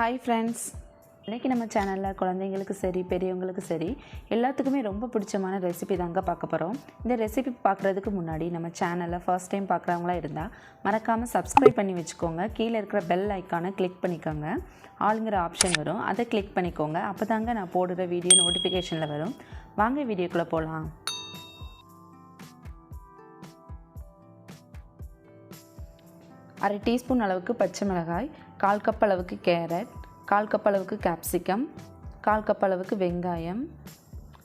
Hi friends, இன்றைக்கி நம்ம சேனலில் குழந்தைங்களுக்கு சரி பெரியவங்களுக்கு சரி எல்லாத்துக்குமே ரொம்ப பிடிச்சமான ரெசிபி தாங்க பார்க்க போகிறோம். இந்த ரெசிபி பார்க்குறதுக்கு முன்னாடி நம்ம சேனலில் ஃபர்ஸ்ட் டைம் பார்க்குறவங்களா இருந்தால் மறக்காமல் சப்ஸ்கிரைப் பண்ணி வச்சுக்கோங்க. கீழே இருக்கிற பெல் ஐக்கானை கிளிக் பண்ணிக்கோங்க. ஆளுங்கிற ஆப்ஷன் வரும், அதை கிளிக் பண்ணிக்கோங்க. அப்போ தாங்க நான் போடுற வீடியோ நோட்டிஃபிகேஷனில் வரும். வாங்க வீடியோக்குள்ளே போகலாம். அரை டீஸ்பூன் அளவுக்கு பச்சை மிளகாய், 1/4 கப் அளவுக்கு கேரட், 1/4 கப் அளவுக்கு கேப்சிகம், 1/4 கப் அளவுக்கு வெங்காயம்,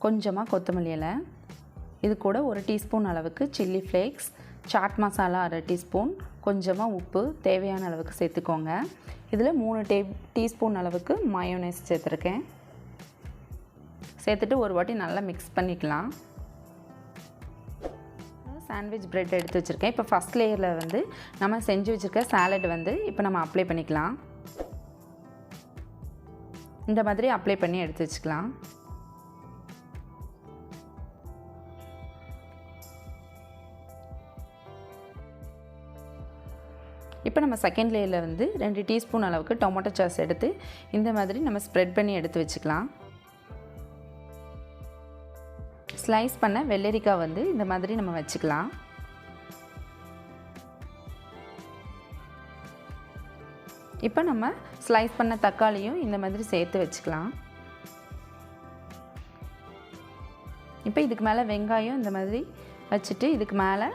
கொஞ்சமாக கொத்தமல்லி இலை, இது கூட 1 டீஸ்பூன் அளவுக்கு சில்லி ஃப்ளேக்ஸ், சாட் மசாலா அரை டீஸ்பூன், கொஞ்சமாக உப்பு தேவையான அளவுக்கு சேர்த்துக்கோங்க. இதில் 3 டீஸ்பூன் அளவுக்கு மயோனைஸ் சேர்த்துருக்கேன். சேர்த்துட்டு ஒரு வாட்டி நல்லா மிக்ஸ் பண்ணிக்கலாம். சாண்ட்விச் பிரெட் எடுத்து வச்சுருக்கேன். இப்போ ஃபஸ்ட் லேயரில் வந்து நம்ம செஞ்சு வச்சுருக்க சாலட் வந்து இப்போ நம்ம அப்ளை பண்ணிக்கலாம். இந்த மாதிரி அப்ளை பண்ணி எடுத்து வச்சுக்கலாம். இப்போ நம்ம செகண்ட் லேயரில் வந்து 2 டீஸ்பூன் அளவுக்கு டொமேட்டோ சாஸ் எடுத்து இந்த மாதிரி நம்ம ஸ்ப்ரெட் பண்ணி எடுத்து வச்சுக்கலாம். ஸ்லைஸ் பண்ண வெள்ளரிக்காய் வந்து இந்த மாதிரி நம்ம வச்சுக்கலாம். இப்போ நம்ம ஸ்லைஸ் பண்ண தக்காளியும் இந்த மாதிரி சேர்த்து வச்சுக்கலாம். இப்போ இதுக்கு மேலே வெங்காயம் இந்த மாதிரி வச்சுட்டு இதுக்கு மேலே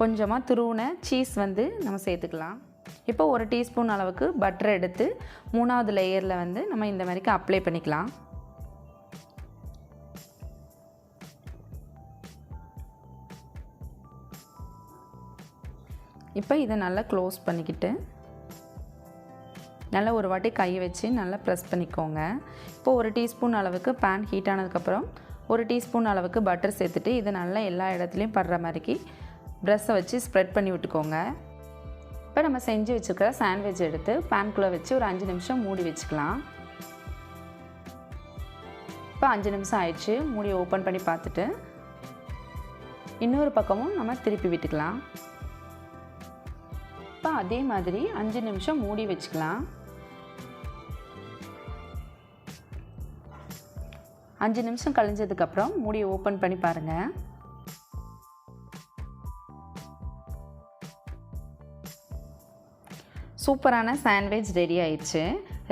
கொஞ்சமாக துருவின சீஸ் வந்து நம்ம சேர்த்துக்கலாம். இப்போ 1 டீஸ்பூன் அளவுக்கு பட்டர் எடுத்து 3வது லேயரில் வந்து நம்ம இந்த மாதிரிக்கு அப்ளை பண்ணிக்கலாம். இப்போ இதை நல்லா க்ளோஸ் பண்ணிக்கிட்டு நல்லா ஒரு வாட்டி கையை வச்சு நல்லா ப்ரெஸ் பண்ணிக்கோங்க. இப்போ 1 டீஸ்பூன் அளவுக்கு பேன் ஹீட் ஆனதுக்கப்புறம் 1 டீஸ்பூன் அளவுக்கு பட்டர் சேர்த்துட்டு இதை நல்லா எல்லா இடத்துலையும் படுற மாதிரிக்கு ப்ரெஷ்ஷை வச்சு ஸ்ப்ரெட் பண்ணி விட்டுக்கோங்க. இப்போ நம்ம செஞ்சு வச்சுருக்கிற சாண்ட்விச் எடுத்து பேன்குள்ளே வச்சு ஒரு 5 நிமிஷம் மூடி வச்சுக்கலாம். இப்போ 5 நிமிஷம் ஆயிடுச்சு. மூடி ஓப்பன் பண்ணி பார்த்துட்டு இன்னொரு பக்கமும் நம்ம திருப்பி விட்டுக்கலாம். இப்போ அதே மாதிரி 5 நிமிஷம் மூடி வச்சுக்கலாம். 5 நிமிஷம் கழிஞ்சதுக்கப்புறம் மூடி ஓப்பன் பண்ணி பாருங்கள். சூப்பரான சாண்ட்விச் ரெடி ஆயிடுச்சு.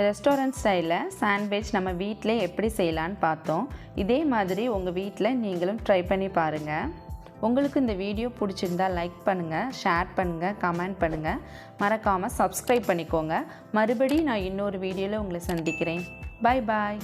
ரெஸ்டாரண்ட் ஸ்டைலில் சாண்ட்விச் நம்ம வீட்டில் எப்படி செய்யலான்னு பார்த்தோம். இதே மாதிரி உங்கள் வீட்டில் நீங்களும் ட்ரை பண்ணி பாருங்கள். உங்களுக்கு இந்த வீடியோ பிடிச்சிருந்தால் லைக் பண்ணுங்கள், ஷேர் பண்ணுங்கள், கமெண்ட் பண்ணுங்கள். மறக்காமல் சப்ஸ்கிரைப் பண்ணிக்கோங்க. மறுபடியும் நான் இன்னொரு வீடியோவில் உங்களை சந்திக்கிறேன். பாய் பாய்.